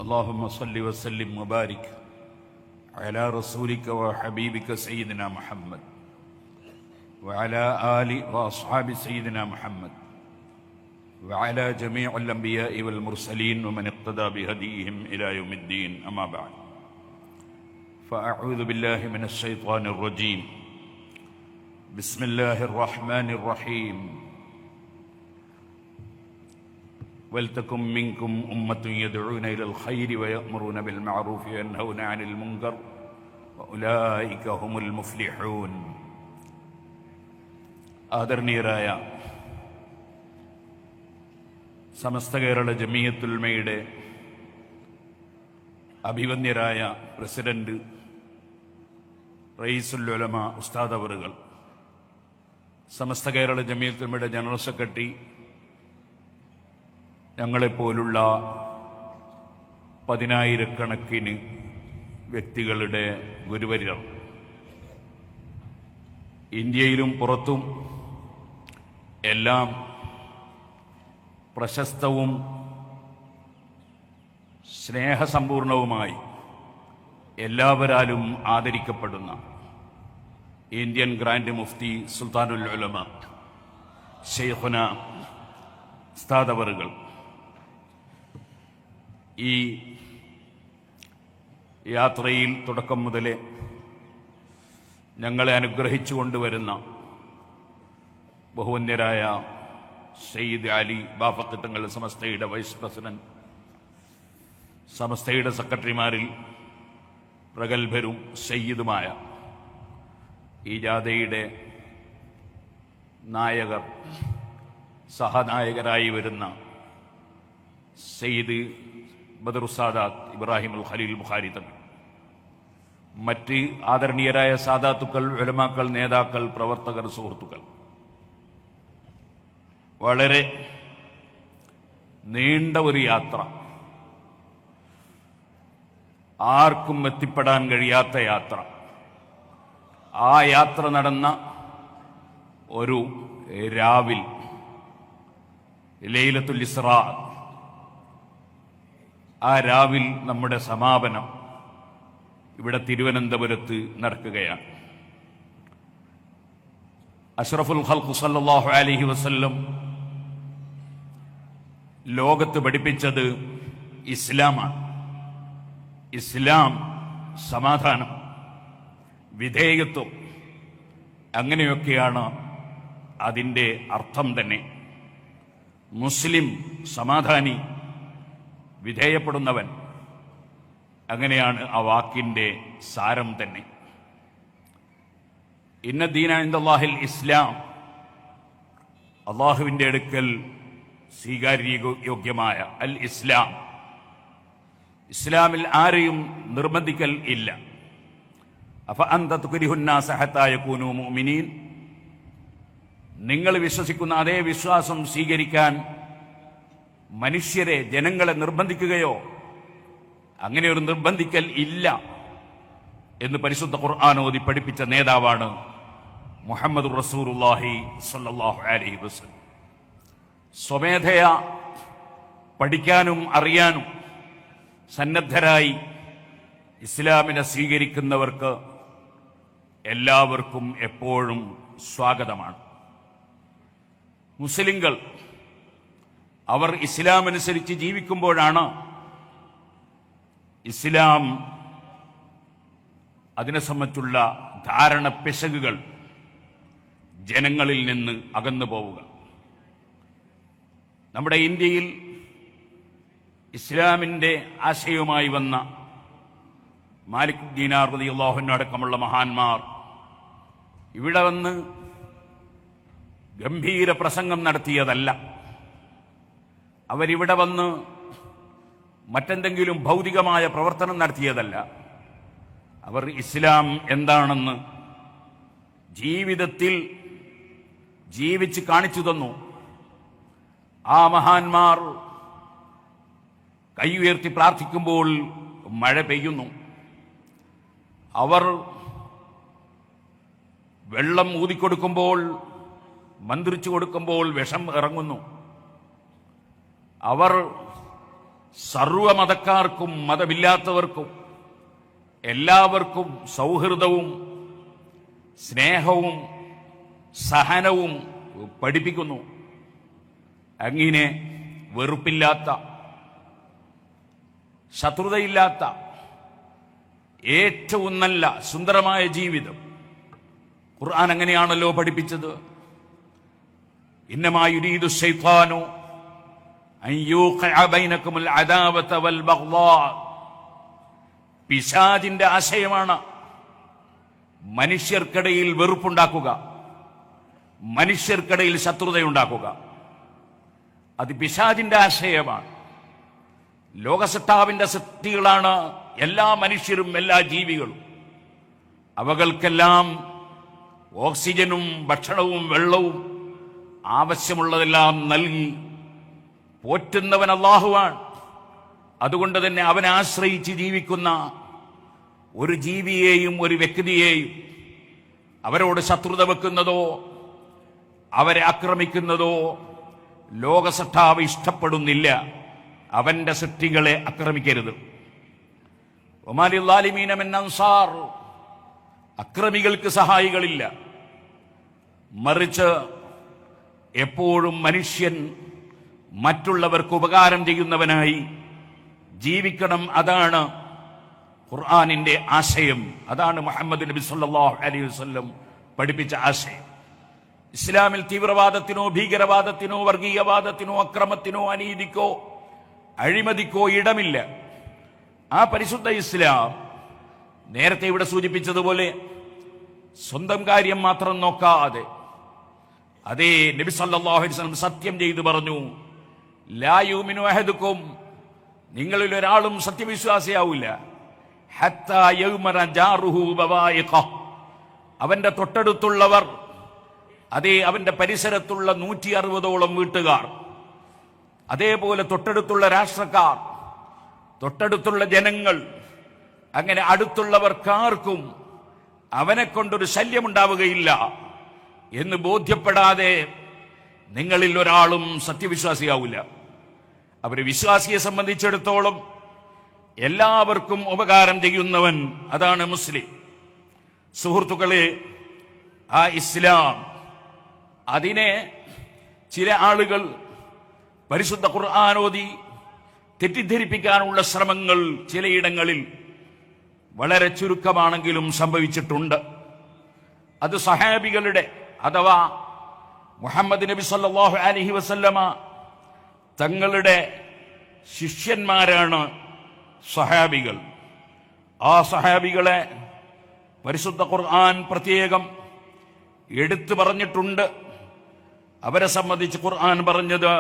اللهم صل وسلم وبارك على رسولك وحبيبك سيدنا محمد وعلى آل وأصحاب سيدنا محمد وعلى جميع الأنبياء والمرسلين ومن اقتدى بهديهم إلى يوم الدين. أما بعد، فأعوذ بالله من الشيطان الرجيم. بسم الله الرحمن الرحيم. ولتكن منكم أمة يدعون إلى الخير ويأمرون بالمعروف وينهون عن المنكر وأولئك هم المفلحون. ആദരണീയരായ സമസ്ത കേരള ജമിയത്തുൽ ഉലമയുടെ അഭിവന്യരായ പ്രസിഡന്റ് റയീസുൽ ഉലമ ഉസ്താദ് അവറുകൾ, സമസ്ത കേരള ജമിയത്തുൽ ഉലമയുടെ ജനറൽ സെക്രട്ടറി, ഞങ്ങളെപ്പോലുള്ള പതിനായിരക്കണക്കിന് വ്യക്തികളുടെ ഗുരുവര്യർ, ഇന്ത്യയിലും പുറത്തും എല്ലാം പ്രശസ്തവും സ്നേഹസമ്പൂർണവുമായി എല്ലാവരാലും ആദരിക്കപ്പെടുന്ന ഇന്ത്യൻ ഗ്രാൻഡ് മുഫ്തി സുൽത്താനുൽ ഉലമ ശൈഖുന ഉസ്താദ് അവറുകൾ, ഈ യാത്രയിൽ തുടക്കം മുതലേ ഞങ്ങളെ അനുഗ്രഹിച്ചു കൊണ്ടുവരുന്ന ബഹുവന്യരായ സയ്യിദ് അലി ബാഫഖ് തങ്ങൾ, സമസ്തയുടെ വൈസ് പ്രസിഡന്റ്, സമസ്തയുടെ സെക്രട്ടറിമാരിൽ പ്രഗത്ഭരും സയ്യിദുമായ ഈ ജാഥയുടെ നായകർ, സഹനായകരായി വരുന്ന സയ്യിദ് ബദറുസാദാത്ത് ഇബ്രാഹിം അൽ ഖലീൽ ബുഖാരി തങ്ങൾ, മറ്റ് ആദരണീയരായ സാദാത്തുക്കൾ, ഉലമാക്കൾ, നേതാക്കൾ, പ്രവർത്തകർ, സുഹൃത്തുക്കൾ, വളരെ നീണ്ട ഒരു യാത്ര, ആർക്കും എത്തിപ്പെടാൻ കഴിയാത്ത യാത്ര. ആ യാത്ര നടന്ന ഒരു രാവിൽ, ലൈലത്തുൽ ഇസ്റാ, ആ രാവിൽ നമ്മുടെ സമാപനം ഇവിടെ തിരുവനന്തപുരത്ത് നടക്കുകയാണ്. അഷ്റഫുൽ ഖൽഖ് സല്ലല്ലാഹു അലൈഹി വസല്ലം ലോകത്ത് പഠിപ്പിച്ചത് ഇസ്ലാമാണ്. ഇസ്ലാം സമാധാനം, വിധേയത്വം, അങ്ങനെയൊക്കെയാണ് അതിൻ്റെ അർത്ഥം തന്നെ. മുസ്ലിം സമാധാനി, വിധേയപ്പെടുന്നവൻ, അങ്ങനെയാണ് ആ വാക്കിൻ്റെ സാരം തന്നെ. ഇന്ന ദീന ഇൻദല്ലാഹിൽ ഇസ്ലാം, അള്ളാഹുവിൻ്റെ അടുക്കൽ സ്വീകാര്യോഗ്യമായ അൽ ഇസ്ലാം. ഇസ്ലാമിൽ ആരെയും നിർബന്ധിക്കൽ ഇല്ല. അഫ അന്ത തുക്രിഹുന്നാസ ഹത്താ യകൂനൂ മുഅ്മിനീൻ, നിങ്ങൾ വിശ്വസിക്കുന്ന അതേ വിശ്വാസം സ്വീകരിക്കാൻ മനുഷ്യരെ, ജനങ്ങളെ നിർബന്ധിക്കുകയോ? അങ്ങനെ ഒരു നിർബന്ധിക്കൽ ഇല്ല എന്ന് പരിശുദ്ധ ഖുർആൻ ഓതി പഠിപ്പിച്ച നേതാവാണ് മുഹമ്മദുർ റസൂലുള്ളാഹി സ്വല്ലല്ലാഹു അലൈഹി വസല്ലം. സ്വമേധയാ പഠിക്കാനും അറിയാനും സന്നദ്ധരായി ഇസ്ലാമിനെ സ്വീകരിക്കുന്നവർക്ക് എല്ലാവർക്കും എപ്പോഴും സ്വാഗതമാണ്. മുസ്ലിങ്ങൾ അവർ ഇസ്ലാം അനുസരിച്ച് ജീവിക്കുമ്പോഴാണ് ഇസ്ലാം അതിനെ സംബന്ധിച്ചുള്ള ധാരണ പിശകുകൾ ജനങ്ങളിൽ നിന്ന് അകന്നു പോവുക. നമ്മുടെ ഇന്ത്യയിൽ ഇസ്ലാമിൻ്റെ ആശയവുമായി വന്ന മാലിക് ദീനാർ റളിയല്ലാഹു അൻഹു അടക്കമുള്ള മഹാന്മാർ ഇവിടെ വന്ന് ഗംഭീര പ്രസംഗം നടത്തിയതല്ല. അവരിവിടെ വന്ന് മറ്റെന്തെങ്കിലും ഭൗതികമായ പ്രവർത്തനം നടത്തിയതല്ല. അവർ ഇസ്ലാം എന്താണെന്ന് ജീവിതത്തിൽ ജീവിച്ച് കാണിച്ചു തന്നു. ആ മഹാന്മാർ കൈ ഉയർത്തി പ്രാർത്ഥിക്കുമ്പോൾ മഴ പെയ്യുന്നു. അവർ വെള്ളം ഊതിക്കൊടുക്കുമ്പോൾ, മന്ത്രിച്ചു കൊടുക്കുമ്പോൾ വിഷം ഇറങ്ങുന്നു. അവർ സർവമതക്കാർക്കും മതമില്ലാത്തവർക്കും എല്ലാവർക്കും സൗഹൃദവും സ്നേഹവും സഹനവും പഠിപ്പിക്കുന്നു. അങ്ങനെ വെറുപ്പില്ലാത്ത, ശത്രുതയില്ലാത്ത ഏറ്റവും നല്ല സുന്ദരമായ ജീവിതം ഖുർആൻ അങ്ങനെയാണല്ലോ പഠിപ്പിച്ചത്. ഇന്നമാ യുരീദു ശൈത്താനു അൻ യൂഖിഅ ബൈനകുമുൽ അദാവത വൽ ബഗ്ളാ. പിശാചിന്റെ ആശയമാണ് മനുഷ്യർക്കിടയിൽ വെറുപ്പുണ്ടാക്കുക, മനുഷ്യർക്കിടയിൽ ശത്രുതയുണ്ടാക്കുക. അത് പിശാചിന്റെ ആശയമാണ്. ലോകസൃഷ്ടാവിന്റെ സൃഷ്ടികളാണ് എല്ലാ മനുഷ്യരും എല്ലാ ജീവികളും. അവകൾക്കെല്ലാം ഓക്സിജനും ഭക്ഷണവും വെള്ളവും ആവശ്യമുള്ളതെല്ലാം നൽകി പോറ്റുന്നവൻ അല്ലാഹുവാണ്. അതുകൊണ്ട് തന്നെ അവനെ ആശ്രയിച്ച് ജീവിക്കുന്ന ഒരു ജീവിയെയും ഒരു വ്യക്തിയെയും അവരോട് ശത്രുത വെക്കുന്നതോ അവരെ ആക്രമിക്കുന്നതോ ലോകസൃഷ്ടാവ് ഇഷ്ടപ്പെടുന്നില്ല. അവന്റെ സൃഷ്ടികളെ ആക്രമിക്കരുത്. വമാ ലിസ്സാലിമീന മിൻ അൻസാർ. അക്രമികൾക്ക് സഹായികളില്ല. മറിച്ച് എപ്പോഴും മനുഷ്യൻ മറ്റുള്ളവർക്ക് ഉപകാരം ചെയ്യുന്നവനായി ജീവിക്കണം. അതാണ് ഖുർആനിന്റെ ആശയം. അതാണ് മുഹമ്മദ് നബി സല്ലല്ലാഹു അലൈഹി വസല്ലം പഠിപ്പിച്ച ആശയം. ഇസ്ലാമിൽ തീവ്രവാദത്തിനോ ഭീകരവാദത്തിനോ വർഗീയവാദത്തിനോ അക്രമത്തിനോ അനീതിക്കോ അഴിമതിക്കോ ഇടമില്ല. ആ പരിശുദ്ധ ഇസ്ലാം നേരത്തെ ഇവിടെ സൂചിപ്പിച്ചതുപോലെ സ്വന്തം കാര്യം മാത്രം നോക്കാതെ, അതേ നബി സല്ലല്ലാഹു അലൈഹി വസല്ലം സത്യം ചെയ്തു പറഞ്ഞു, ലാ യുമിനു അഹദുക്കും, നിങ്ങളിൽ ഒരാളും സത്യവിശ്വാസിയാവില്ല, ഹത്താ യഉമറ ജാറുഹു ബവായിഖ, അവന്റെ തൊട്ടടുത്തുള്ളവർ, അതേ അവന്റെ പരിസരത്തുള്ള 160ഓളം വീട്ടുകാർ, അതേപോലെ തൊട്ടടുത്തുള്ള രാഷ്ട്രക്കാർ, തൊട്ടടുത്തുള്ള ജനങ്ങൾ, അങ്ങനെ അടുത്തുള്ളവർക്കാർക്കും അവനെ കൊണ്ടൊരു ശല്യമുണ്ടാവുകയില്ല എന്ന് ബോധ്യപ്പെടാതെ നിങ്ങളിൽ ഒരാളും സത്യവിശ്വാസിയാവില്ല. അവര് വിശ്വാസിയെ സംബന്ധിച്ചിടത്തോളം എല്ലാവർക്കും ഉപകാരം ചെയ്യുന്നവൻ, അതാണ് മുസ്ലിം. സുഹൃത്തുക്കളെ, ആ ഇസ്ലാം, അതിനെ ചില ആളുകൾ പരിശുദ്ധ ഖുർആൻ ഓതി തെറ്റിദ്ധരിപ്പിക്കാനുള്ള ശ്രമങ്ങൾ ചിലയിടങ്ങളിൽ വളരെ ചുരുക്കമാണെങ്കിലും സംഭവിച്ചിട്ടുണ്ട്. അത് സഹാബികളുടെ അഥവാ മുഹമ്മദ് നബി സല്ലല്ലാഹു അലൈഹി വസല്ലമ തങ്ങളുടെ ശിഷ്യന്മാരാണ് സഹാബികൾ. ആ സഹാബികളെ പരിശുദ്ധ ഖുർആൻ പ്രത്യേകം എടുത്തു പറഞ്ഞിട്ടുണ്ട്. അവരെ സംബന്ധിച്ച് ഖുർആൻ പറഞ്ഞത്,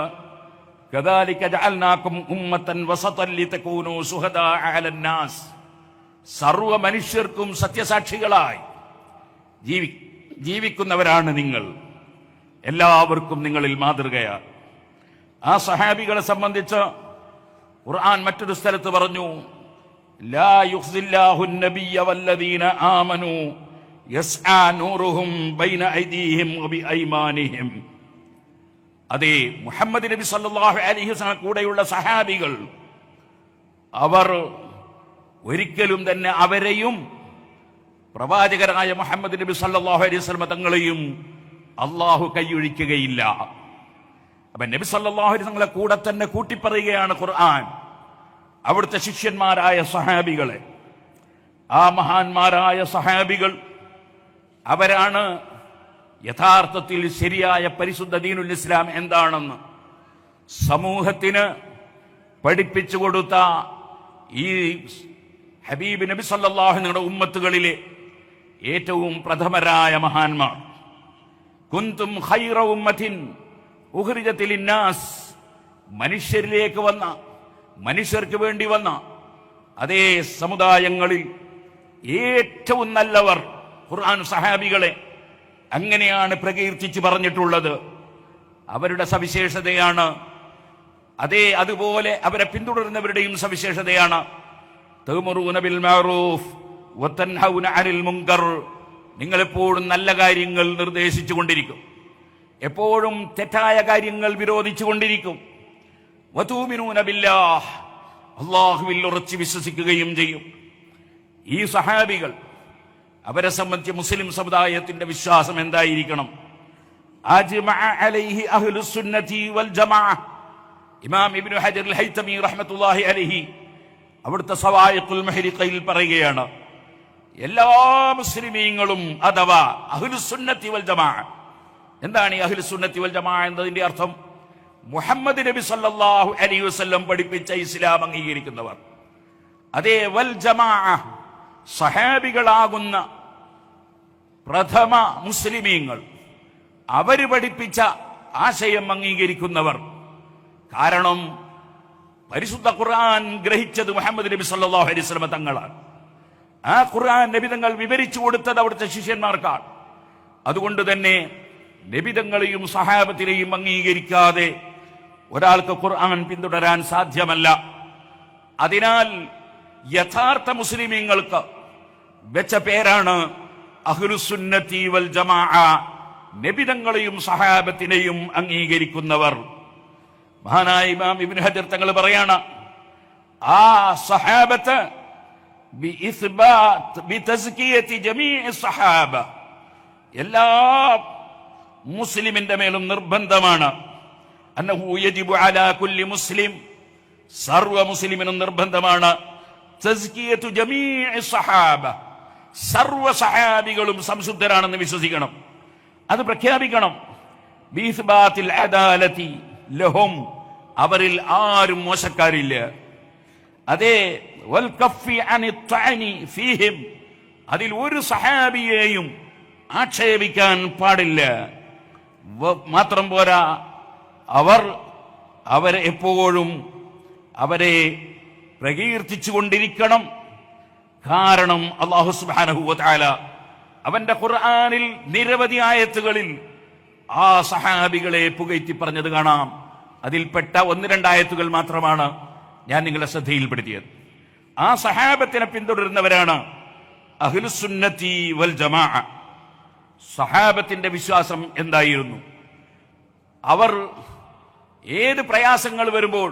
കദാലിക ജഅൽനാകും ഉമ്മത്തൻ വസതൻ ലിതകൂനൂ ശുഹദാഅ അലന്നാസ്. സർവ മനുഷ്യർക്കും സത്യസാക്ഷികളായി ജീവിക്കുന്നവരാണ് നിങ്ങൾ, എല്ലാവർക്കും നിങ്ങളിൽ മാതൃകയാണ്. ആ സഹാബികളെ സംബന്ധിച്ച് ഖുർആൻ മറ്റൊരു സ്ഥലത്ത് പറഞ്ഞു, ലാ യുഖ്സില്ലാഹു നബിയ്യ വല്ലദീന ആമനൂ യസ്ആ നൂറുഹും ബൈന ഐദീഹിം വബിഐമാനിഹിം. അതേ മുഹമ്മദ് നബി സല്ലല്ലാഹു അലൈഹി വസല്ലം കൂടെയുള്ള സഹാബികൾ, അവർ ഒരിക്കലും തന്നെ അവരെയും പ്രവാചകരായ മുഹമ്മദ് നബി സല്ലല്ലാഹു അലൈഹി വസല്ലം തങ്ങളെയും അള്ളാഹു കൈയൊഴിക്കുകയില്ല. അപ്പൊ നബി സല്ലല്ലാഹു അലൈഹി വസല്ലം കൂടെ തന്നെ കൂട്ടിപ്പറയുകയാണ് ഖുർആൻ അവിടുത്തെ ശിഷ്യന്മാരായ സഹാബികളെ. ആ മഹാന്മാരായ സഹാബികൾ അവരാണ് യഥാർത്ഥത്തിൽ ശരിയായ പരിശുദ്ധ ദീനുൽ ഇസ്ലാം എന്താണെന്ന് സമൂഹത്തിന് പഠിപ്പിച്ചു കൊടുത്ത ഈ ഹബീബ് നബി സല്ലല്ലാഹു അലൈഹി വസല്ലം ഉമ്മത്തുകളിലെ ഏറ്റവും പ്രഥമരായ മഹാന്മാർ. കുന്തും ഖൈറ ഉമ്മത്തിൻ ഉഖ്രിജത് ലിന്നാസ്, മനുഷ്യരിലേക്ക് വന്ന, മനുഷ്യർക്ക് വേണ്ടി വന്ന അതേ സമുദായങ്ങളിൽ ഏറ്റവും നല്ലവർ ഖുർആൻ സഹാബികളെ അങ്ങനെയാണ് പ്രകീർത്തിച്ച് പറഞ്ഞിട്ടുള്ളത്. അവരുടെ സവിശേഷതയാണ്. അതേ അതുപോലെ അവരെ പിന്തുടരുന്നവരുടെയും സവിശേഷതയാണ് തഅ്മുറൂന ബിൽ മഅറൂഫ് വതൻഹൗന അനിൽ മുൻകർ. നിങ്ങളെപ്പോഴും നല്ല കാര്യങ്ങൾ നിർദ്ദേശിച്ചു കൊണ്ടിരിക്കും, എപ്പോഴും തെറ്റായ കാര്യങ്ങൾ വിരോധിച്ചു കൊണ്ടിരിക്കും. വതൂമിനൂന ബില്ലാഹ്, അള്ളാഹുവിൽ ഉറച്ചു വിശ്വസിക്കുകയും ചെയ്യും. ഈ സഹാബികൾ, അവരെ സംബന്ധിച്ച് മുസ്ലിം സമുദായത്തിന്റെ വിശ്വാസം എന്തായിരിക്കണം? അജ്മഅ അലൈഹി അഹ്ലുസ് സുന്നത്തി വൽ ജമാഅ. ഇമാം ഇബ്നു ഹജർ അൽ ഹൈതമി റഹ്മത്തുള്ളാഹി അലൈഹി അവിടുത്തെ സവായിഖുൽ മുഹരിഖയിൽ പറയുകയാണ്, എല്ലാ മുസ്ലിമീങ്ങളും അഥവാ അഹ്ലുസ് സുന്നത്തി വൽ ജമാഅ. എന്താണ് ഈ അഹ്ലുസ് സുന്നത്തി വൽ ജമാഅ എന്നതിന്റെ അർത്ഥം? മുഹമ്മദ് നബി സല്ലല്ലാഹു അലൈഹി വസല്ലം പഠിപ്പിച്ച ഇസ്ലാം അംഗീകരിക്കുന്നവർ. അതേ വൽ ജമാഅ, സഹാബികളാകുന്ന പ്രഥമ മുസ്ലിമീങ്ങൾ, അവര് പഠിപ്പിച്ച ആശയം അംഗീകരിക്കുന്നവർ. കാരണം പരിശുദ്ധ ഖുർആൻ ഗ്രഹിച്ചത് മുഹമ്മദ് നബി സല്ലല്ലാഹു അലൈഹി വസല്ലം തങ്ങളാണ്. ആ ഖുർആൻ നബി തങ്ങൾ വിവരിച്ചു കൊടുത്തത് അവിടുത്തെ ശിഷ്യന്മാർക്കാണ്. അതുകൊണ്ട് തന്നെ നബി തങ്ങളെയും സഹാബത്തിനെയും അംഗീകരിക്കാതെ ഒരാൾക്ക് ഖുർആൻ പിന്തുടരാൻ സാധ്യമല്ല. അതിനാൽ യഥാർത്ഥ മുസ്ലിമീങ്ങൾക്ക് വെച്ച പേരാണ് അഹ്ലുസ് സുന്നത്തി വൽ ജമാഅ, നബി തങ്ങളെയും സഹാബത്തിനെയും അംഗീകരിക്കുന്നവർ. മഹാനായ ഇമാം ഇബ്നു ഹജർ തങ്ങൾ പറയാണ്, ആ സഹാബത്ത് ബിതസ്കിയത്തി ജമീഇ സഹാബ, എല്ലാ മുസ്ലിമിന്റെ മേലും നിർബന്ധമാണ്. അന്നഹു യജിബു അലാ കുല്ലി മുസ്ലിം, സർവ മുസ്ലിമിനും നിർബന്ധമാണ് തസ്കിയത്തു ജമീഇ സഹാബ, സർവ സഹാബികളും സംശുദ്ധരാണെന്ന് വിശ്വസിക്കണം, അത് പ്രഖ്യാപിക്കണം. ബിഇസ്ബാത്തിൽ അദാലത്തി ലഹും, അവരിൽ ആരും മോശക്കാരില്ല. അതേ വൽ കഫി അനി തഅനി ഫീഹിം, അതിൽ ഒരു സഹാബിയെയും ആക്ഷേപിക്കാൻ പാടില്ല. മാത്രം പോരാ, അവരെ എപ്പോഴും അവരെ പ്രകീർത്തിച്ചുകൊണ്ടിരിക്കണം. കാരണം അല്ലാഹു സുബ്ഹാനഹു വ തആല അവന്റെ ഖുർആനിൽ നിരവധി ആയത്തുകളിൽ ആ സഹാബികളെ പുകഴ്ത്തി പറഞ്ഞത് കാണാം. അതിൽപ്പെട്ട 1-2 ആയത്തുകൾ മാത്രമാണ് ഞാൻ നിങ്ങളുടെ ശ്രദ്ധയിൽപ്പെടുത്തിയത്. ആ സഹാബത്തിനെ പിന്തുടരുന്നവരാണ് അഹ്ലുസ് സുന്നത്തി വൽ ജമാഅ. സഹാബത്തിന്റെ വിശ്വാസം എന്തായിരുന്നു? അവർ ഏത് പ്രയാസങ്ങൾ വരുമ്പോൾ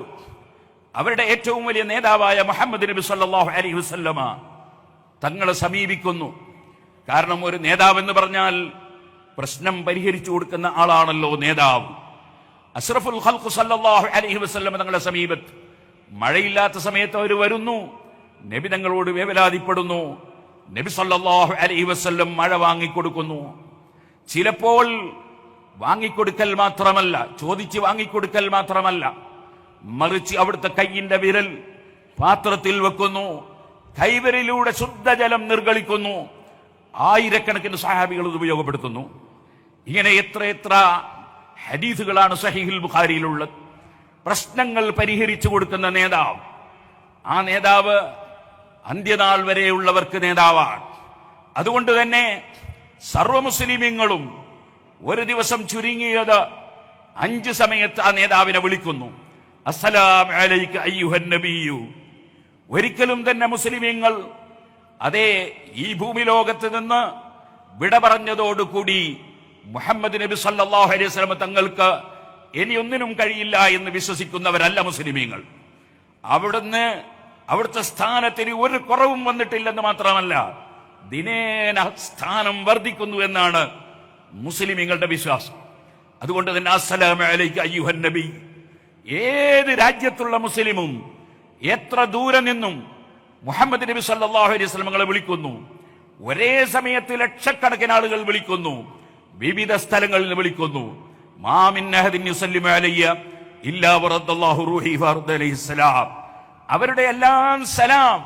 അവരുടെ ഏറ്റവും വലിയ നേതാവായ മുഹമ്മദ് നബി സല്ലല്ലാഹു അലൈഹി വസല്ലമ തങ്ങളെ സമീപിക്കുന്നു. കാരണം ഒരു നേതാവ് എന്ന് പറഞ്ഞാൽ പ്രശ്നം പരിഹരിച്ചു കൊടുക്കുന്ന ആളാണല്ലോ നേതാവ്. അഷ്റഫുൽ ഖൽഖ് സല്ലല്ലാഹു അലൈഹി വസല്ലമ തങ്ങളുടെ സമീപത്ത് മഴയില്ലാത്ത സമയത്ത് അവർ വരുന്നു, നബി തങ്ങളോട് വേവലാതിപ്പെടുന്നു. നബി സല്ലല്ലാഹു അലൈഹി വസല്ലം മഴ വാങ്ങിക്കൊടുക്കുന്നു. ചിലപ്പോൾ വാങ്ങിക്കൊടുക്കൽ മാത്രമല്ല, ചോദിച്ച് വാങ്ങിക്കൊടുക്കൽ മാത്രമല്ല, മറിച്ച് അവിടുത്തെ കൈയിന്റെ വിരൽ പാത്രത്തിൽ വെക്കുന്നു, കൈവിരലിലൂടെ ശുദ്ധജലം നിർഗളിക്കുന്നു. ആയിരക്കണക്കിന് സഹാബികൾ ഇത് ഉപയോഗപ്പെടുത്തുന്നു. ഇങ്ങനെ എത്ര ഹദീസുകളാണ് സഹീഹുൽ ബുഖാരിയിലുള്ളത്. പ്രശ്നങ്ങൾ പരിഹരിച്ചു കൊടുക്കുന്ന നേതാവ്. ആ നേതാവ് അന്ത്യനാൾ വരെയുള്ളവർക്ക് നേതാവാണ്. അതുകൊണ്ട് തന്നെ സർവ മുസ്ലിമീങ്ങളും ഒരു ദിവസം ചുരുങ്ങിയത് 5 സമയത്ത് ആ നേതാവിനെ വിളിക്കുന്നു. അസ്സലാമു അലൈക അയ്യുഹൻ നബിയ്യു. ഒരിക്കലും തന്നെ മുസ്ലിമീങ്ങൾ അതേ ഈ ഭൂമി ലോകത്ത് നിന്ന് വിട പറഞ്ഞതോടുകൂടി മുഹമ്മദ് നബി സല്ലല്ലാഹു അലൈഹി വസല്ലം തങ്ങൾക്ക് ഇനി ഒന്നിനും കഴിയില്ല എന്ന് വിശ്വസിക്കുന്നവരല്ല മുസ്ലിമീങ്ങൾ. അവിടുത്തെ സ്ഥാനത്തിന് ഒരു കുറവും വന്നിട്ടില്ലെന്ന് മാത്രമല്ല, ദിനേന സ്ഥാനം വർദ്ധിക്കുന്നു എന്നാണ് മുസ്ലിമീങ്ങളുടെ വിശ്വാസം. അതുകൊണ്ട് തന്നെ അസ്സലാമു അലൈക അയ്യുഹൻ നബി, ഏത് രാജ്യത്തുള്ള മുസ്ലിമും എത്ര ദൂരെ നിന്നും മുഹമ്മദ് നബി സല്ലല്ലാഹു അലൈഹി വസല്ലം തങ്ങളെ വിളിക്കുന്നു. ഒരേ സമയത്ത് ലക്ഷക്കണക്കിന് ആളുകൾ വിളിക്കുന്നു, വിവിധ സ്ഥലങ്ങളിൽ നിന്ന് വിളിക്കുന്നു. മാ മിൻ അഹദിൻ യുസല്ലിമു അലയ്യ ഇല്ലാ വറദ്ദല്ലാഹു റൂഹി ഫർദ അലൈഹിസ്സലാം. അവരുടെ എല്ലാം സലാം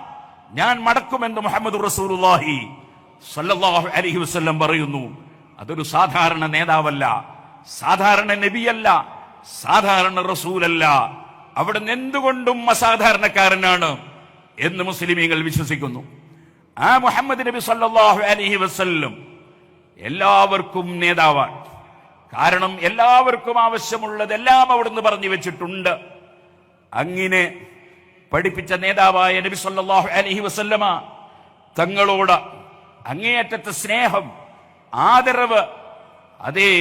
ഞാൻ മടക്കുമെന്ന് മുഹമ്മദ് റസൂലുള്ളാഹി സല്ലല്ലാഹു അലൈഹി വസല്ലം പറയുന്നു. അതൊരു സാധാരണ നേതാവല്ല, സാധാരണ നബിയല്ല, സാധാരണ റസൂലല്ല. അവിടുന്ന് എന്തുകൊണ്ടും അസാധാരണക്കാരനാണ് എന്ന് മുസ്ലിമീങ്ങൾ വിശ്വസിക്കുന്നു. ആ മുഹമ്മദ് നബി സല്ലല്ലാഹു അലൈഹി വസല്ലം എല്ലാവർക്കും നേതാവാണ്. കാരണം എല്ലാവർക്കും ആവശ്യമുള്ളതെല്ലാം അവിടുന്ന് പറഞ്ഞു വെച്ചിട്ടുണ്ട്. അങ്ങനെ പഠിപ്പിച്ച നേതാവായ നബി സല്ലല്ലാഹു അലൈഹി വസല്ലമ തങ്ങളോട് അങ്ങേയറ്റത്തെ സ്നേഹം, ആദരവ്, അതേ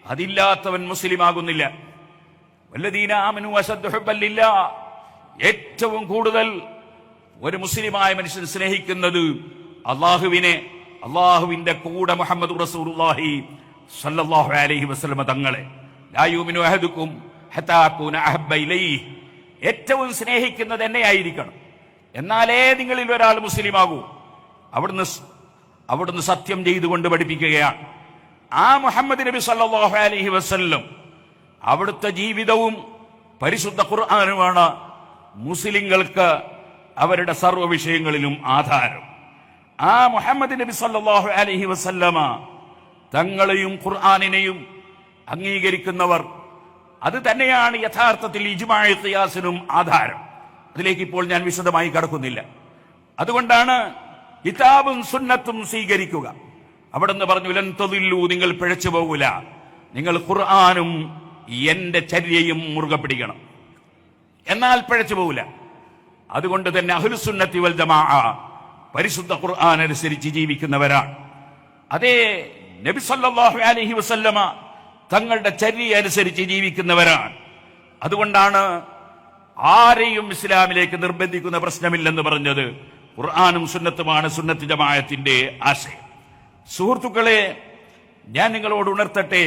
അതില്ലാത്തവൻ മുസ്ലിമാകുന്നില്ല. വല്ലദീന ആമനു അശദ്ദു ഹുബ്ബൻ ലില്ലാഹ്, ഏറ്റവും കൂടുതൽ ഒരു മുസ്ലിമായ മനുഷ്യൻ സ്നേഹിക്കുന്നത് അള്ളാഹുവിനെ, അള്ളാഹുവിന്റെ കൂടെ മുഹമ്മദ് റസൂലുള്ളാഹി സ്വല്ലല്ലാഹു അലൈഹി വസല്ലം തങ്ങളെ. ലാ യുമിനു അഹദുക്കും ഹത്താ അകൂന അഹബ്ബ ഇലൈഹി, ഏറ്റവും സ്നേഹിക്കുന്നത് എന്നെ ആയിരിക്കണം, എന്നാലേ നിങ്ങളിൽ ഒരാൾ മുസ്ലിം ആകൂ. അവിടുന്ന് സത്യം ചെയ്തുകൊണ്ട് പഠിപ്പിക്കുകയാണ്. ആ മുഹമ്മദ് നബി സല്ലല്ലാഹു അലൈഹി വസല്ലം അവിടുത്തെ ജീവിതവും പരിശുദ്ധ ഖുർആനുമാണ് മുസ്ലിങ്ങൾക്ക് അവരുടെ സർവ്വ വിഷയങ്ങളിലും ആധാരം. ആ മുഹമ്മദ് നബി സല്ലല്ലാഹു അലൈഹി വസല്ലമ തങ്ങളെയും ഖുർആനിനെയും അംഗീകരിക്കുന്നവർ, അത് തന്നെയാണ് യഥാർത്ഥത്തിൽ ഇജ്മാഉ ഖിയാസിനും ആധാരം. അതിലേക്ക് ഇപ്പോൾ ഞാൻ വിശദമായി കടക്കുന്നില്ല. അതുകൊണ്ടാണ് കിതാബും സുന്നത്തും സ്വീകരിക്കുക. അവിടുന്ന് പറഞ്ഞു, ലൻ തദില്ലു, നിങ്ങൾ പിഴച്ചു പോകൂല, നിങ്ങൾ ഖുർആനും എന്റെ ചര്യയും മുറുകെ പിടിക്കണം, എന്നാൽ പിഴച്ചു പോകൂല. അതുകൊണ്ട് തന്നെ അഹ്ലുസുന്നത്തി വൽ ജമാഅ പരിശുദ്ധ ഖുർആൻ അനുസരിച്ച് ജീവിക്കുന്നവരാണ്. അതേ നബി സല്ലല്ലാഹു അലൈഹി വസല്ലമ തങ്ങളുടെ ചര്യ അനുസരിച്ച് ജീവിക്കുന്നവരാണ്. അതുകൊണ്ടാണ് ആരെയും ഇസ്ലാമിലേക്ക് നിർബന്ധിക്കുന്ന പ്രശ്നമില്ലെന്ന് പറഞ്ഞത്. ഖുർആനും സുന്നത്തുമാണ് സുന്നത്ത് ജമാഅത്തിന്റെ ആശയം. സുഹൃത്തുക്കളെ, ഞാൻ നിങ്ങളോട് ഉണർത്തട്ടെ,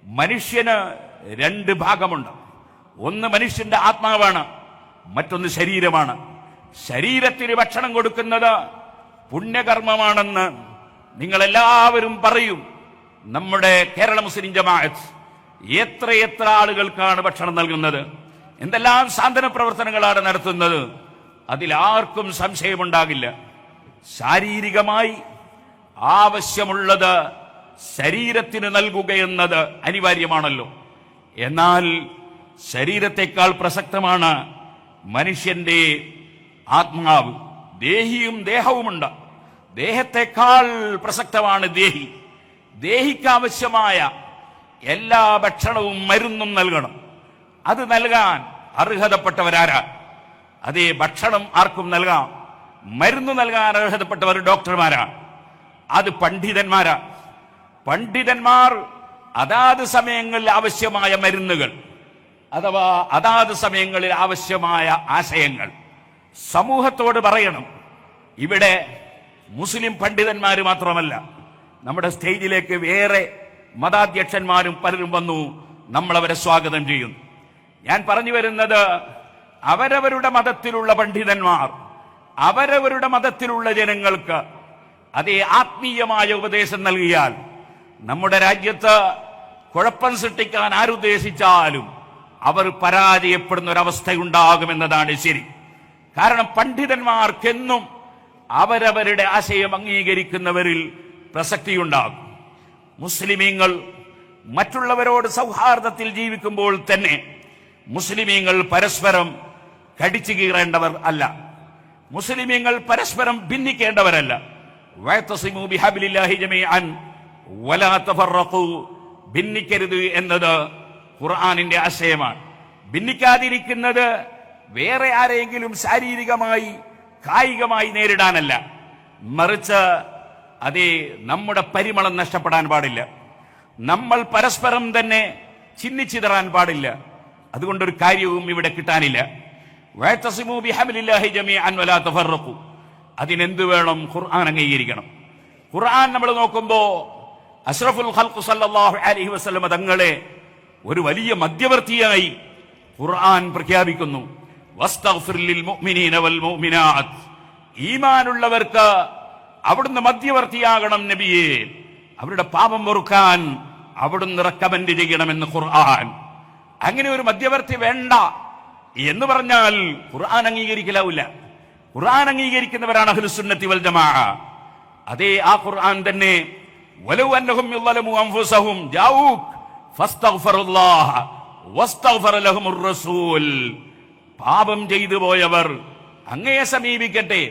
മനുഷ്യന് രണ്ട് ഭാഗമുണ്ട്. ഒന്ന് മനുഷ്യന്റെ ആത്മാവാണ്, മറ്റൊന്ന് ശരീരമാണ്. ശരീരത്തിന് ഭക്ഷണം കൊടുക്കുന്നത് പുണ്യകർമ്മമാണെന്ന് നിങ്ങളെല്ലാവരും പറയും. നമ്മുടെ കേരള മുസ്ലിം ജമാഅത്ത് എത്രയെത്ര ആളുകൾക്കാണ് ഭക്ഷണം നൽകുന്നത്, എന്തെല്ലാം സാന്ത്വന പ്രവർത്തനങ്ങളാണ് നടത്തുന്നത്, അതിലാർക്കും സംശയമുണ്ടാകില്ല. ശാരീരികമായി ആവശ്യമുള്ളത് ശരീരത്തിന് നൽകുകയെന്നത് അനിവാര്യമാണല്ലോ. എന്നാൽ ശരീരത്തെക്കാൾ പ്രസക്തമാണ് മനുഷ്യന്റെ ആത്മാവ്. ദേഹിയും ദേഹവുമുണ്ട്. ദേഹത്തെക്കാൾ പ്രസക്തമാണ് ദേഹി. ദേഹിക്കാവശ്യമായ എല്ലാ ഭക്ഷണവും മരുന്നും നൽകണം. അത് നൽകാൻ അർഹതപ്പെട്ടവരാരാ? അതേ, ഭക്ഷണം ആർക്കും നൽകാം, മരുന്ന് നൽകാൻ അർഹതപ്പെട്ടവർ ഡോക്ടർമാരാണ്, അത് പണ്ഡിതന്മാരാ. പണ്ഡിതന്മാർ അതാത് സമയങ്ങളിൽ ആവശ്യമായ മരുന്നുകൾ അഥവാ അതാത് സമയങ്ങളിൽ ആവശ്യമായ ആശയങ്ങൾ സമൂഹത്തോട് പറയണം. ഇവിടെ മുസ്ലിം പണ്ഡിതന്മാർ മാത്രമല്ല, നമ്മുടെ സ്റ്റേജിലേക്ക് വേറെ മതാധ്യക്ഷന്മാരും പലരും വന്നു, നമ്മളവരെ സ്വാഗതം ചെയ്യുന്നു. ഞാൻ പറഞ്ഞു വരുന്നത്, അവരവരുടെ മതത്തിലുള്ള പണ്ഡിതന്മാർ അവരവരുടെ മതത്തിലുള്ള ജനങ്ങൾക്ക് അതേ ആത്മീയമായ ഉപദേശം നൽകിയാൽ നമ്മുടെ രാജ്യത്ത് കുഴപ്പം സൃഷ്ടിക്കാൻ ആരുദ്ദേശിച്ചാലും അവർ പരാജയപ്പെടുന്ന ഒരവസ്ഥയുണ്ടാകുമെന്നതാണ് ശരി. കാരണം പണ്ഡിതന്മാർക്കെന്നും അവരവരുടെ ആശയം അംഗീകരിക്കുന്നവരിൽ പ്രസക്തിയുണ്ടാകും. മുസ്ലിമീങ്ങൾ മറ്റുള്ളവരോട് സൗഹാർദ്ദത്തിൽ ജീവിക്കുമ്പോൾ തന്നെ മുസ്ലിമീങ്ങൾ പരസ്പരം കടിച്ചു കീറേണ്ടവർ അല്ല, മുസ്ലിമീങ്ങൾ പരസ്പരം ഭിന്നിക്കേണ്ടവരല്ല. വഅതസിമു ബിഹബ്ലില്ലാഹി ജമീഅൻ വലാ തഫറഖു, ഭിന്നിക്കരുത് എന്നത് ഖുർആനിന്റെ ആശയമാണ്. ഭിന്നിക്കാതിരിക്കുന്നത് വേറെ ആരെങ്കിലും ശാരീരികമായി കായികമായി നേരിടാനല്ല, മറിച്ച് അതേ നമ്മുടെ പരിമളം നഷ്ടപ്പെടാൻ പാടില്ല, നമ്മൾ പരസ്പരം തന്നെ ചിന്നിച്ചിതറാൻ പാടില്ല. അതുകൊണ്ടൊരു കാര്യവും ഇവിടെ കിട്ടാനില്ല. വഅതസിമു ബിഹബ്ലില്ലാഹി ജമീഅൻ വലാ തഫറഖു, അതിനെന്ത് വേണം? ഖുർആൻ അംഗീകരിക്കണം. ഖുർആൻ നമ്മൾ നോക്കുമ്പോ അഷ്റഫുൽ ഖൽഖ് സല്ലല്ലാഹു അലൈഹി വസല്ലം തങ്ങളെ ഒരു വലിയ മധ്യവർത്തിയായി ഖുർആൻ പ്രഖ്യാപിക്കുന്നു. വസ്തഗ്ഫിർ ലിൽ മുഅ്മിനീന വൽ മുഅ്മിനാത്ത്, ഈമാനുള്ളവർക്ക് അവിടുന്ന് മധ്യവർത്തിയാകണം നബിയെ, അവരുടെ പാപം പൊറുക്കാൻ അവിടുന്ന് റെക്കമെൻഡ് ചെയ്യണമെന്ന് ഖുർആൻ. അങ്ങനെ ഒരു മധ്യവർത്തി വേണ്ട എന്ന് പറഞ്ഞാൽ ഖുർആൻ അംഗീകരിക്കലാവില്ല. ഖുർആൻ അംഗീകരിക്കുന്നവരാണ് അഹ്ലുസുന്നത്തി വൽ ജമാഅ. അതേ, ആ ഖുർആൻ തന്നെ വലൗ അന്നഹും യളമു അൻഫുസഹും ജാഊക ഫസ്തഗ്ഫിറുല്ലാഹ വസ്തഗ്ഫറ ലഹുമുർ റസൂൽ, പാപം ചെയ്തു പോയവർ അങ്ങയെ സമീപിക്കട്ടെ,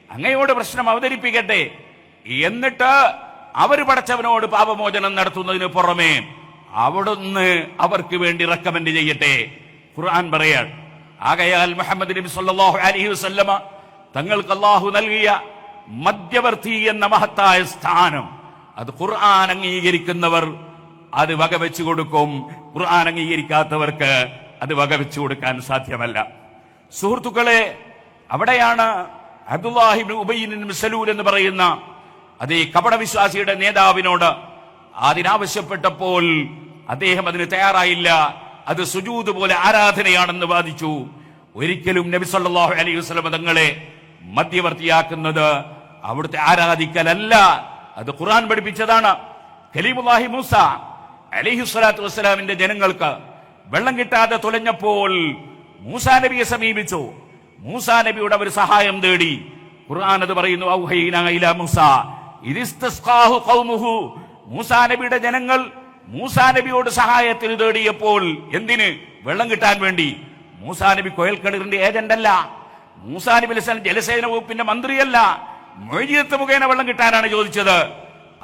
അങ്ങയോട് പ്രശ്നം അവതരിപ്പിക്കട്ടെ, എന്നിട്ട് അവർ പടച്ചവനോട് പാപമോചനം നടത്തുന്നതിന് പുറമെ അവിടുന്ന് അവർക്ക് വേണ്ടി റെക്കമെൻഡ് ചെയ്യട്ടെ. ഖുർആൻ പറയാൻ. ആകയാൽ മുഹമ്മദ് നബി സല്ലല്ലാഹു അലൈഹി വസല്ലമ തങ്ങൾക്ക് അല്ലാഹു നൽകിയ മധ്യവർത്തി എന്ന മഹത്തായ സ്ഥാനം അത് ഖുർആൻ അംഗീകരിക്കുന്നവർ അത് വകവെച്ചു കൊടുക്കും, ഖുർആൻ അംഗീകരിക്കാത്തവർക്ക് അത് വകവെച്ചു കൊടുക്കാൻ സാധ്യമല്ല. സുഹൃത്തുക്കളെ, അവിടെയാണ് അബ്ദുല്ലാഹി ഇബ്നു ഉബയ്യ് ഇബ്നു സലൂൽ എന്ന് പറയുന്ന അതേ കപടവിശ്വാസിയുടെ നേതാവിനോട് അതിനാവശ്യപ്പെട്ടപ്പോൾ അദ്ദേഹം അതിന് തയ്യാറായില്ല. അത് സുജൂദ് പോലെ ആരാധനയാണെന്ന് വാദിച്ചു. ഒരിക്കലും നബി സല്ലല്ലാഹു അലൈഹി വസല്ലം തങ്ങളെ മധ്യവർത്തിയാക്കുന്നത് അവിടുത്തെ ആരാധിക്കലല്ല, അത് ഖുർആൻ പഠിപ്പിച്ചതാണ്. കലീമുല്ലാഹി മൂസ അലൈഹി സ്വലാത്തു വസ്സലാമിന്റെ ജനങ്ങൾക്ക് വെള്ളം കിട്ടാതെ തുലഞ്ഞപ്പോൾ മൂസാ നബിയെ സമീപിച്ചു. മൂസാ നബിയുടെ ഒരു സഹായം തേടി. ഖുർആൻ അത് പറയുന്നു, ഔഹൈനാ ഇലാ മൂസ ഇദിസ്തസ്ഖാഹു ഖൗമുഹു. മൂസാ നബിയുടെ ജനങ്ങൾ മൂസാ നബിയോട് സഹായത്തിന് തേടിയപ്പോൾ എന്തിന്? വെള്ളം കിട്ടാൻ വേണ്ടി. മൂസാ നബി കോയൽക്കിണറിന്റെ ഏജന്റ് അല്ല. മൂസാ നബി അലൈഹിസ്സലാം ജലസേന വകുപ്പിന്റെ മന്ത്രിയല്ല. മുഅ്ജിസത്ത് മുഖേന വെള്ളം കിട്ടാനാണ് ചോദിച്ചത്.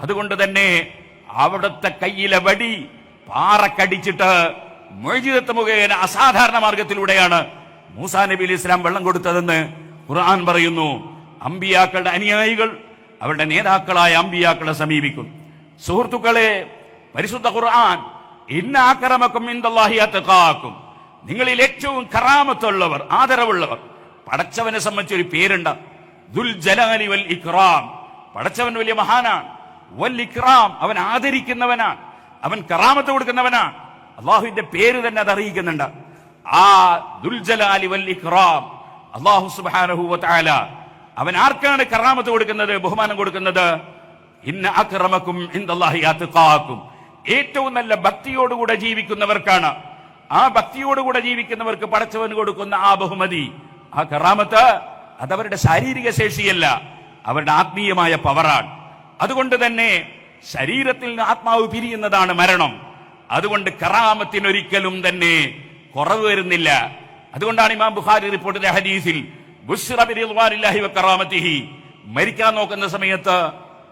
അതുകൊണ്ട് തന്നെ അവിടുത്തെ കയ്യിലെ വടി പാറക്കടിച്ചിട്ട് മുഅ്ജിസത്ത് മുഖേന അസാധാരണ മാർഗത്തിലൂടെയാണ് മൂസാ നബി അലൈഹി സ്വലാം വെള്ളം കൊടുത്തതെന്ന് ഖുർആൻ പറയുന്നു. അമ്പിയാക്കളുടെ അനുയായികൾ അവരുടെ നേതാക്കളായ അമ്പിയാക്കളെ സമീപിക്കും. സുഹൃത്തുക്കളെ, പരിശുദ്ധ ഖുർആൻ ഇന്ന അക്രമക്കും ഇൻദല്ലാഹി അത്ഖാക്കും, നിങ്ങളിൽ ഏറ്റവും കറാമത്തുള്ളവർ, ആദരവുള്ളവർ. പടച്ചവനെ സംബന്ധിച്ചൊരു പേരുണ്ട്, ദുൽ ജലാലി വൽ ഇക്റാം. പടച്ചവൻ വലിയ മഹാനാണ്. വൽ ഇക്റാം, അവൻ ആദരിക്കുന്നവനാണ്, അവൻ കറാമത്ത് കൊടുക്കുന്നവനാണ്. അള്ളാഹുവിന്റെ പേര് തന്നെ അത് അറിയിക്കുന്നുണ്ട്. ആ ദുൽ ജലാലി വൽ ഇക്റാം അല്ലാഹു സുബ്ഹാനഹു വ തആല അവൻ ആർക്കാണ് കറാമത്ത് കൊടുക്കുന്നത്, ബഹുമാനം കൊടുക്കുന്നത്? ഇന്ന അക്രമക്കും ഇൻദല്ലാഹി അത്ഖാക്കും, ഏറ്റവും നല്ല ഭക്തിയോടുകൂടെ ജീവിക്കുന്നവർക്കാണ്. ആ ഭക്തിയോടുകൂടെ ജീവിക്കുന്നവർക്ക് പടച്ചവൻ കൊടുക്കുന്ന ആ ബഹുമതി, ആ കറാമത്ത്, അതവരുടെ ശാരീരിക ശേഷിയല്ല, അവരുടെ ആത്മീയമായ പവറാണ്. അതുകൊണ്ട് തന്നെ ശരീരത്തിൽ നിന്ന് ആത്മാവ് പിരിയുന്നതാണ് മരണം. അതുകൊണ്ട് കറാമത്തിനൊരിക്കലും തന്നെ കുറവ് വരുന്നില്ല. അതുകൊണ്ടാണ് ഇമാം ബുഖാരി റിപ്പോർട്ട് ചെയ്ത ഹദീസിൽ ബുശ്റ ബിറിദ്വാനില്ലാഹി വകറാമത്തിഹി, മരിക്കാൻ നോക്കുന്ന സമയത്ത്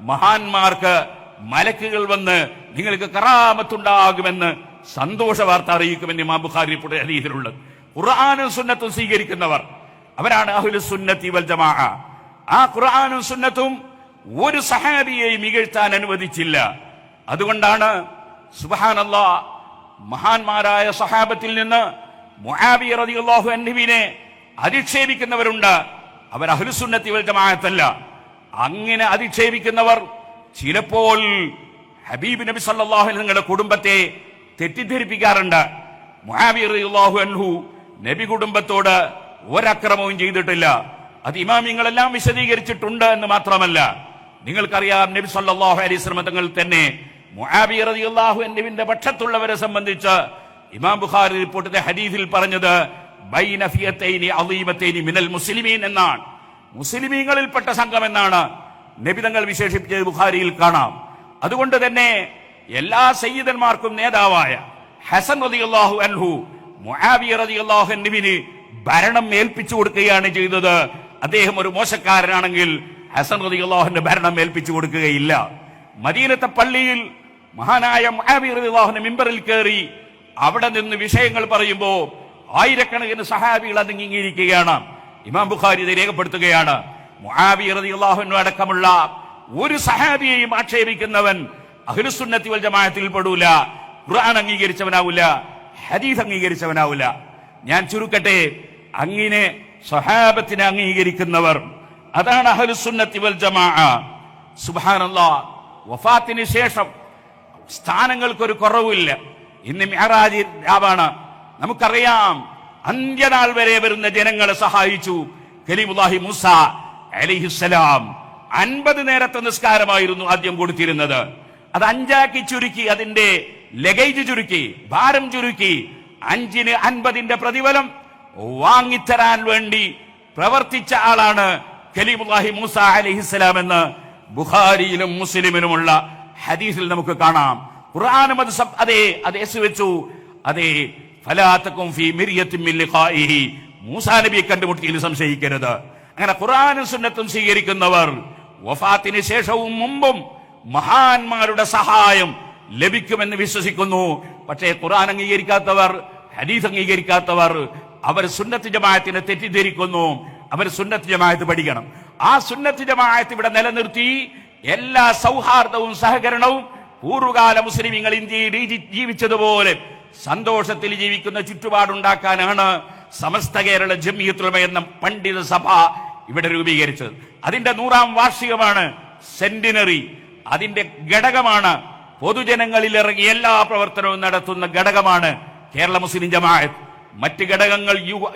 മഹാന്മാർക്ക് മലക്കുകൾ വന്ന് നിങ്ങൾക്ക് കറാമത്തുണ്ടാകുമെന്ന് സന്തോഷ വാർത്ത അറിയിക്കുമെന്ന് ഇമാം ബുഖാരി റിപ്പോർട്ട് ചെയ്ത ഹദീസിലുള്ളത്. ഖുർആനും സുന്നത്തും സ്വീകരിക്കുന്നവർ അവരാണ് അഹ്ലുസ് സുന്നത്തി വൽ ജമാഅ. ആ ഖുർആനും സുന്നത്തും ഒരു സഹാബിയെയും ഇകഴ്ത്താൻ അനുവദിച്ചില്ല. അതുകൊണ്ടാണ് സുബ്ഹാനല്ലാഹ്, മഹാന്മാരായ സഹാബത്തിൽ നിന്ന് മുആവിയ റളിയല്ലാഹു അൻഹുവിനെ അധിക്ഷേപിക്കുന്നവരുണ്ട്. അവർ അഹ്ലുസ് സുന്നത്തി വൽ ജമാഅത്തല്ല. അങ്ങനെ അധിക്ഷേപിക്കുന്നവർ ചിലപ്പോൾ ഹബീബ് നബി സല്ലല്ലാഹു അലൈഹി വസല്ലമയുടെ കുടുംബത്തെ തെറ്റിദ്ധരിപ്പിക്കാറുണ്ട്. മുആവിയ റളിയല്ലാഹു അൻഹു നബി കുടുംബത്തോട് ഒരക്രമവും ചെയ്തിട്ടില്ല. അത് ഇമാമിങ്ങളെല്ലാം വിശദീകരിച്ചിട്ടുണ്ട് എന്ന് മാത്രമല്ല, നിങ്ങൾക്കറിയാം നബി സല്ലല്ലാഹു അലൈഹി വസല്ലം തങ്ങൾ തന്നെ മുആവിയ റളിയല്ലാഹു അൻഹുവിന്റെ പക്ഷത്തുള്ളവരെ സംബന്ധിച്ച് ഇമാം ബുഖാരി റിപ്പോർട്ട് ചെയ്ത ഹദീസിൽ പറഞ്ഞത് ബൈന ഫിയതൈനി അളീമതൈനി മിനൽ മുസ്ലിമീൻ എന്നാണ്. മുസ്ലിമീങ്ങളിൽപ്പെട്ട സംഘം എന്നാണ് നബി തങ്ങൾ വിശേഷിപ്പിച്ചത് ബുഖാരിയിൽ കാണാം. അതുകൊണ്ട് തന്നെ എല്ലാ സയ്യിദന്മാർക്കും നേതാവായ ഹസൻ റളിയല്ലാഹു അൻഹു മുആവിയ റളിയല്ലാഹു അൻഹുവിന് ഭരണം ഏൽപ്പിച്ചു കൊടുക്കുകയാണ് ചെയ്തത്. അദ്ദേഹം ഒരു മോശക്കാരനാണെങ്കിൽ ഹസൻ റളിയല്ലാഹുവിന്റെ ഭരണം ഏൽപ്പിച്ചു കൊടുക്കുകയില്ല. മദീനത്തെ പള്ളിയിൽ മഹാനായ മുആവിയ റളിയല്ലാഹു മിമ്പറിൽ കയറി അവിടെ നിന്ന് വിഷയങ്ങൾ പറയുമ്പോ ആയിരക്കണക്കിന് സഹാബികൾ അത് നീങ്ങിയിരിക്കുകയാണ്. ഇമാം ബുഖാരി ഇത് രേഖപ്പെടുത്തുകയാണ്. മുആവിയ റളിയല്ലാഹു അൻഹു അടക്കമുള്ള ഒരു സഹാബിയെയും ആക്ഷേപിക്കുന്നവൻ അഹ്ലുസ് സുന്നത്തി വൽ ജമാഅത്തിൽ പെടൂല, ഖുർആൻ അംഗീകരിച്ചവനാവില്ല, ഹദീസ് അംഗീകരിച്ചവനാവില്ല. ഞാൻ ചുരുക്കട്ടെ, അങ്ങനെ സ്വഹാബത്തിനെ അംഗീകരിക്കുന്നവർ അതാണ് അഹ്ലുസ് സുന്നത്തി വൽ ജമാഅ. സുബ്ഹാനല്ലാഹ്, വഫാത്തിന് ശേഷം സ്ഥാനങ്ങൾക്കൊരു കുറവില്ല. ഇന്ന് മിഅ്റാജ് രാവാണ്. നമുക്കറിയാം, അന്ത്യനാൾ വരെ വരുന്ന ജനങ്ങളെ സഹായിച്ചു കലീമുല്ലാഹി മൂസ അലൈഹിസ്സലാം. 50 നേരത്തെ നിസ്കാരമായിരുന്നു ആദ്യം കൊടുത്തിരുന്നത്. അത് 5ആക്കി ചുരുക്കി, അതിന്റെ ലഗേജ് ചുരുക്കി, ഭാരം ചുരുക്കി. 5ന് 50ന്റെ പ്രതിഫലം വാങ്ങിത്തരാൻ വേണ്ടി പ്രവർത്തിച്ച ആളാണ് കലീമുല്ലാഹി മൂസ അലൈഹിസ്സലാം എന്ന് ബുഖാരിയിലും മുസ്ലിമിലുമുള്ള ഹദീസിൽ നമുക്ക് കാണാം. ഖുർആനും അത് വെച്ചു. അതേ, ഫലാ തകും ഫീ മിർയത്തിൻ മിൻ ലിഖാഇഹി, മൂസാ നബിയെ കണ്ടുമുട്ടിയതിൽ സംശയിക്കരുത്. അങ്ങനെ ഖുർആനും സുന്നത്തും സ്വീകരിക്കുന്നവർ വഫാത്തിന് ശേഷവും മുമ്പും മഹാന്മാരുടെ സഹായം ലഭിക്കുമെന്ന് വിശ്വസിക്കുന്നു. പക്ഷേ ഖുർആൻ അംഗീകരിക്കാത്തവർ, ഹദീസ് അംഗീകരിക്കാത്തവർ, അവർ സുന്നത്ത് ജമാഅത്തിനെ തെറ്റിദ്ധരിക്കുന്നു. അവർ സുന്നത്ത് ജമാഅത്ത് പഠിക്കണം. ആ സുന്നത്ത് ജമാഅത്ത് ഇവിടെ നിലനിർത്തി എല്ലാ സൗഹാർദ്ദവും സഹകരണവും പൂർവ്വകാല മുസ്ലിമീങ്ങൾ ഇന്ത്യയിൽ ജീവിച്ചതുപോലെ സന്തോഷത്തിൽ ജീവിക്കുന്ന ചുറ്റുപാടുണ്ടാക്കാനാണ് സമസ്ത കേരള ജംഇയ്യത്തുൽ ഉലമ എന്ന പണ്ഡിത സഭ ഇവിടെ രൂപീകരിച്ചത്. അതിന്റെ 100ാം വാർഷികമാണ് സെന്റിനറി. അതിന്റെ ഘടകമാണ് പൊതുജനങ്ങളിൽ ഇറങ്ങി എല്ലാ പ്രവർത്തനവും നടത്തുന്ന ഘടകമാണ് കേരള മുസ്ലിം ജമാഅത്ത്. മറ്റ് ഘടകങ്ങൾ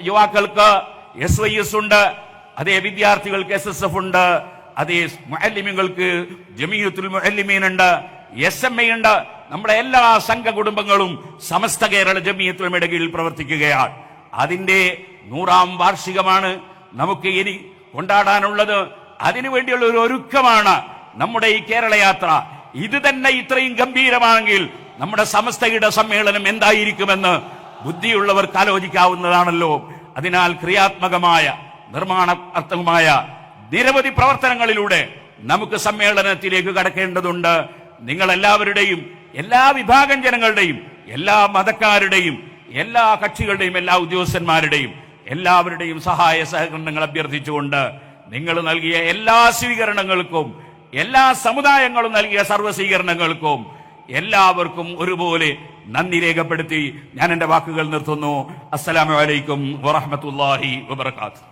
യുവാക്കൾക്ക് SYS ഉണ്ട്, അതേ വിദ്യാർത്ഥികൾക്ക് SSF ഉണ്ട്, അതേ മുഅല്ലിമീങ്ങൾക്ക് ജമീയത്തുൽ മുഅല്ലിമീൻ ഉണ്ട്, SMA ഉണ്ട്. നമ്മുടെ എല്ലാ സംഘ കുടുംബങ്ങളും സമസ്ത കേരള ജമീയത്തുൽ ഉലമയുടെ കീഴിൽ പ്രവർത്തിക്കുകയാണ്. അതിന്റെ 100ാം വാർഷികമാണ് നമുക്ക് ഇനി കൊണ്ടാടാനുള്ളത്. അതിനുവേണ്ടിയുള്ള ഒരു ഒരുക്കമാണ് നമ്മുടെ ഈ കേരള യാത്ര. ഇത് തന്നെ ഇത്രയും ഗംഭീരമാണെങ്കിൽ നമ്മുടെ സമസ്തയുടെ സമ്മേളനം എന്തായിരിക്കുമെന്ന് ബുദ്ധിയുള്ളവർക്ക് ആലോചിക്കാവുന്നതാണല്ലോ. അതിനാൽ ക്രിയാത്മകമായ നിർമ്മാണാത്മകമായ നിരവധി പ്രവർത്തനങ്ങളിലൂടെ നമുക്ക് സമ്മേളനത്തിലേക്ക് കടക്കേണ്ടതുണ്ട്. നിങ്ങൾ എല്ലാവരുടെയും, എല്ലാ വിഭാഗം ജനങ്ങളുടെയും, എല്ലാ മതക്കാരുടെയും, എല്ലാ കക്ഷികളുടെയും, എല്ലാ ഉദ്യോഗസ്ഥന്മാരുടെയും എല്ലാവരുടെയും സഹായ സഹകരണങ്ങൾ അഭ്യർത്ഥിച്ചുകൊണ്ട് നിങ്ങൾ നൽകിയ എല്ലാ സ്വീകരണങ്ങൾക്കും, എല്ലാ സമുദായങ്ങളും നൽകിയ സർവ്വസ്വീകരണങ്ങൾക്കും എല്ലാവർക്കും ഒരുപോലെ നന്ദി രേഖപ്പെടുത്തി ഞാൻ എന്റെ വാക്കുകൾ നിർത്തുന്നു. അസ്സലാമു അലൈക്കും വറഹ്മത്തുള്ളാഹി വബറകാതുഹു.